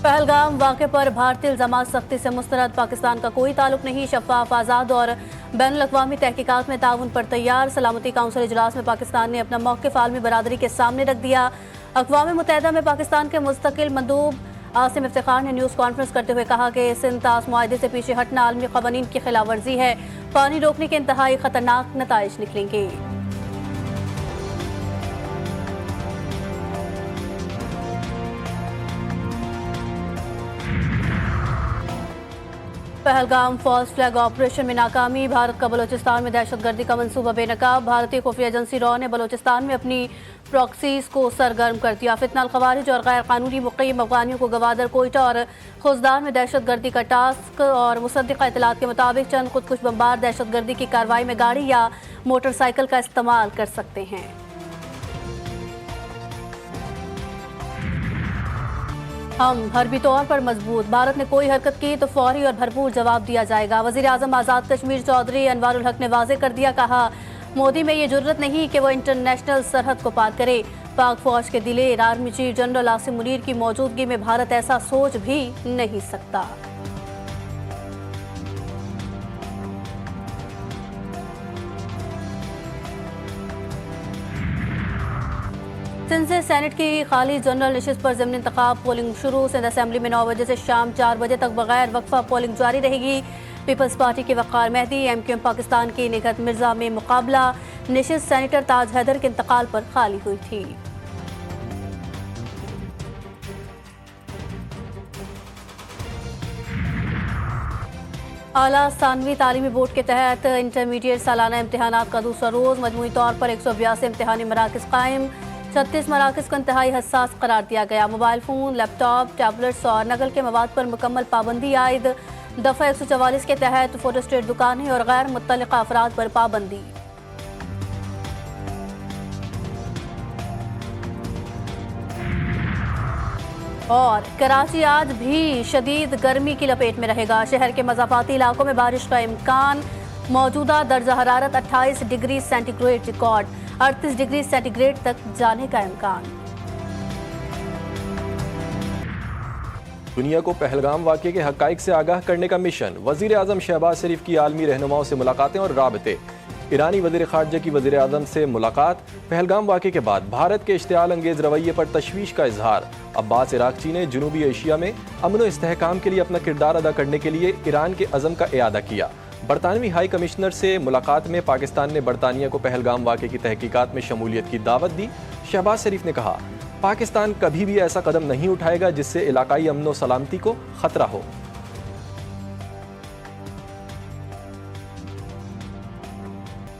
पहलगाम वाक़े पर भारतीय इल्ज़ामात सख्ती से मुस्तरद। पाकिस्तान का कोई ताल्लुक नहीं। शफ़ाफ, आज़ाद और बैनुल-अक़वामी तहक़ीक़ात में ताउन पर तैयार। सलामती काउंसिल इजलास में पाकिस्तान ने अपना मौक़िफ़ आलमी बरादरी के सामने रख दिया। अक़वाम मुत्तहिदा में पाकिस्तान के मुस्तक़िल मंदूब आसिम इफ्तिख़ार ने न्यूज़ कॉन्फ्रेंस करते हुए कहा कि सिंध ताश मुआहदे से पीछे हटना आलमी क़वानीन की खिलाफ वर्जी है। पानी रोकने के इंतहाई ख़तरनाक नताइज निकलेंगे। पहलगाम फॉल्स फ्लैग ऑपरेशन में नाकामी। भारत का बलूचिस्तान में दहशतगर्दी का मंसूबा बेनकाब। भारतीय खुफिया एजेंसी रॉ ने बलूचिस्तान में अपनी प्रॉक्सीज को सरगर्म कर दिया। फितना अल-ख़वारिज और गैर कानूनी मुक़ीम अफ़गानियों को गवादर, कोयटा और खुजदार में दहशतगर्दी का टास्क। और मुसद्दिक़ा इत्तलात के मुताबिक चंद खुदकुश बमबार दहशतगर्दी की कार्रवाई में गाड़ी या मोटरसाइकिल का इस्तेमाल कर सकते हैं। हम हरबी तौर पर मजबूत। भारत ने कोई हरकत की तो फौरी और भरपूर जवाब दिया जाएगा। वज़ीर आज़म आज़ाद कश्मीर चौधरी अनवारुल हक ने वाज़ेह कर दिया। कहा, मोदी में ये जुर्रत नहीं कि वो इंटरनेशनल सरहद को पार करे। पाक फौज के दिलेर army chief general Asim Munir की मौजूदगी में भारत ऐसा सोच भी नहीं सकता। सिंध से सेनेट की खाली जनरल नशिस्त पर ज़िमनी इंतखाब। पोलिंग शुरू। सिंध असेंबली में 9 बजे से शाम 4 बजे तक बगैर वक्फा पोलिंग जारी रहेगी। पीपल्स पार्टी के वक़ार मेहदी, MQM पाकिस्तान की निगहत मिर्जा में मुकाबला। नशिस्त सेनेटर ताज हैदर के इंतकाल पर खाली हुई थी। आला सानवी तालीमी बोर्ड के तहत इंटरमीडिएट सालाना इम्तहानात का दूसरा रोज़। मजमूई तौर पर 182 इम्तहानी मराकज़ कायम। 36 मराकज़ को इंतहाई हसास करार दिया गया। मोबाइल फ़ोन, लैपटॉप, टैबलेट्स और नकल के मवाद पर मुकम्मल पाबंदी आयद। दफ़ा 144 के तहत फोटोस्टेट दुकानें और गैर मुत्तलिक़ा अफराद पर पाबंदी। और कराची आज भी शदीद गर्मी की लपेट में रहेगा। शहर के मज़ाफ़ाती इलाकों में बारिश का इम्कान। मौजूदा दर्जा हरारत 28 degree centigrade record. 38 degree centigrade तक जाने का इम्कान। दुनिया को पहलगाम वाक़े के हक़ाइक़ से आगाह करने का मिशन। वज़ीर आज़म शहबाज शरीफ की आलमी रहनुमाओं से मुलाकातें और राबते। ईरानी वज़ीर ख़ारजा की वज़ीर आज़म से मुलाकात। पहलगाम वाक़े के बाद भारत के इश्तिआल अंगेज़ रवैये पर तशवीश का इजहार। अब्बास इराक़ची ने जनूबी एशिया में अमन व इस्तेहकाम के लिए अपना किरदार अदा करने के लिए ईरान के अज़म का इआदा किया। बरतानवी हाई कमिश्नर से मुलाकात में पाकिस्तान ने बरतानिया को पहलगाम वाक़े की तहकीकात में शमूलियत की दावत दी। शहबाज शरीफ ने कहा, पाकिस्तान कभी भी ऐसा कदम नहीं उठाएगा जिससे इलाकाई अमन व सलामती को खतरा हो।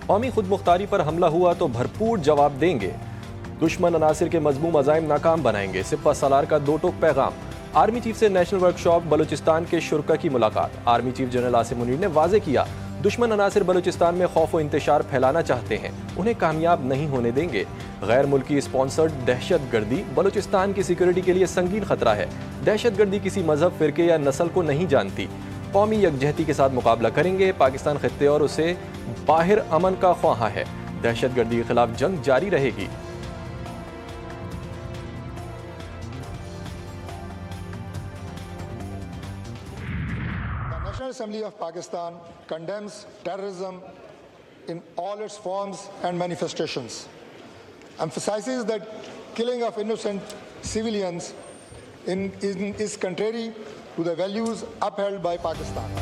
कौमी खुद मुख्तारी पर हमला हुआ तो भरपूर जवाब देंगे। दुश्मन अनासिर के मजमूम अज़ाइम नाकाम बनाएंगे। सिपह सलार का दो टोक पैगाम। आर्मी चीफ से नेशनल वर्कशॉप बलूचिस्तान के शुरका की मुलाकात। Army chief general Asim Munir ने वाज़ेह किया, दुश्मन अनासिर बलूचिस्तान में खौफ व इंतशार फैलाना चाहते हैं, उन्हें कामयाब नहीं होने देंगे। गैर मुल्की स्पॉन्सर्ड दहशत गर्दी बलूचिस्तान की सिक्योरिटी के लिए संगीन खतरा है। दहशत गर्दी किसी मजहब, फिरके या नस्ल को नहीं जानती। कौमी यकजहती के साथ मुकाबला करेंगे। पाकिस्तान खित्ते और उसे बाहर अमन का ख्वाहा है। दहशत गर्दी के खिलाफ जंग जारी रहेगी। National Assembly of Pakistan condemns terrorism in all its forms and manifestations, emphasizes that killing of innocent civilians is contrary to the values upheld by Pakistan.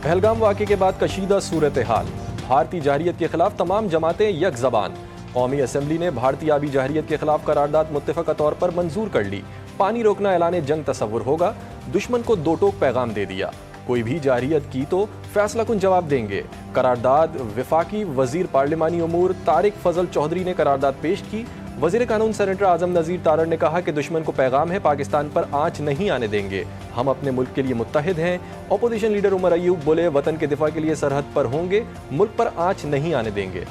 Pahalgam वाक़े के बाद कशीदा सूरत हाल। भारतीय जहरियत के खिलाफ तमाम जमातें यक ज़बान। कौमी असम्बली ने भारतीय आबी जहरियत के खिलाफ करारदाद मुत्तफ़क़ा तौर पर मंजूर कर ली। पानी रोकना ऐलान जंग तस्वुर होगा। दुश्मन को दो टोक पैगाम दे दिया, कोई भी जारियत की तो फैसला कुन जवाब देंगे। करारदाद। वफाकी वजीर पार्लिमानी उमूर तारिक फजल चौधरी ने करारदाद पेश की। वजीर कानून सेनेटर आजम नज़ीर तारड़ ने कहा कि दुश्मन को पैगाम है, पाकिस्तान पर आँच नहीं आने देंगे, हम अपने मुल्क के लिए मुत्तहिद हैं। अपोजिशन लीडर उमर अयूब बोले, वतन के दिफा के लिए सरहद पर होंगे, मुल्क पर आँच नहीं आने देंगे।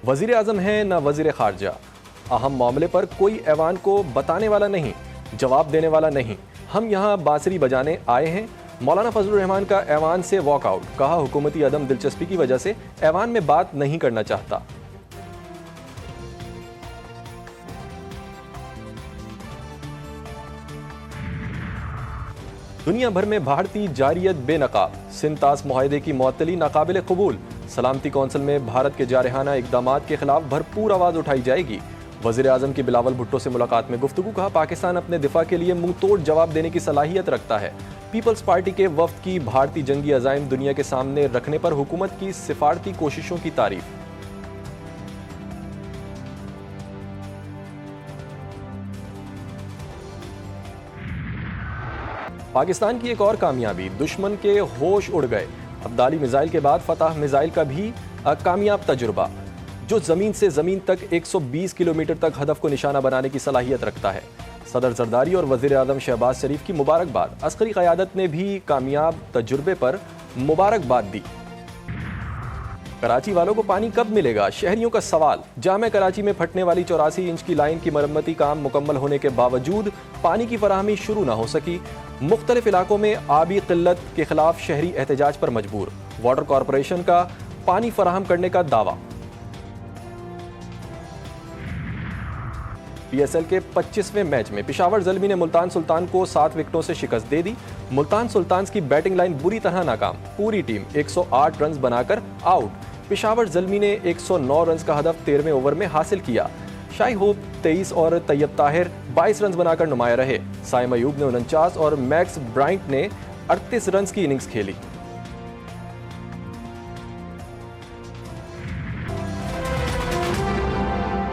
वजीर आजम है न वजीर खारजा। अहम मामले पर कोई ऐवान को बताने वाला नहीं, जवाब देने वाला नहीं। हम यहाँ बांसुरी बजाने आए हैं। मौलाना फजलुर रहमान का ऐवान से वॉकआउट। कहा, हुकूमती अदम दिलचस्पी की वजह से ऐवान में बात नहीं करना चाहता। दुनिया भर में भारतीय जारियत बेनकाब, सिंतास मुआहदे की मुअत्तली नाकाबिल कबूल। सलामती कौंसिल में भारत के जारहाना इकदामात के खिलाफ भरपूर आवाज़ उठाई जाएगी। वज़ीर आज़म की बिलावल भुट्टो से मुलाकात में गुफ्तगू, कहा पाकिस्तान अपने दिफा के लिए मुंह तोड़ जवाब देने की सलाहियत रखता है। पीपल्स पार्टी के वफ्द की भारतीय जंगी अज़ाइम दुनिया के सामने रखने पर हुकूमत की सिफारती कोशिशों की तारीफ। पाकिस्तान की एक और कामयाबी, दुश्मन के होश उड़ गए। अब्दाली मिसाइल के बाद फतह मिसाइल का भी कामयाब तजुर्बा, जो ज़मीन से ज़मीन तक 120 किलोमीटर तक हदफ को निशाना बनाने की सलाहियत रखता है। सदर जरदारी और वज़ीर आज़म शहबाज शरीफ की मुबारकबाद। अस्करी क़यादत ने भी कामयाब तजुर्बे पर मुबारकबाद दी। कराची वालों को पानी कब मिलेगा, शहरियों का सवाल। जामे कराची में फटने वाली 84 इंच की लाइन की मरम्मती काम मुकम्मल होने के बावजूद पानी की फराहमी शुरू न हो सकी। मुख्तलिफ इलाकों में आबी किल्लत के खिलाफ शहरी एहतजाज पर मजबूर। वाटर कॉरपोरेशन का पानी फराहम करने का दावा। PSL के 25वें मैच में पेशावर ज़ल्मी ने मुल्तान सुल्तान को 7 विकेटों से शिकस्त दे दी। मुल्तान सुल्तान्स की बैटिंग लाइन बुरी तरह नाकाम, पूरी टीम 108 रन बनाकर आउट। पेशावर ज़ल्मी ने 109 रन का हदफ 13वें ओवर में हासिल किया। शाही होप 23 और तैयब ताहिर 22 रन बनाकर नुमाया रहे। साइम अयूब ने 49 और मैक्स ब्राइंट ने 38 रन की इनिंग्स खेली।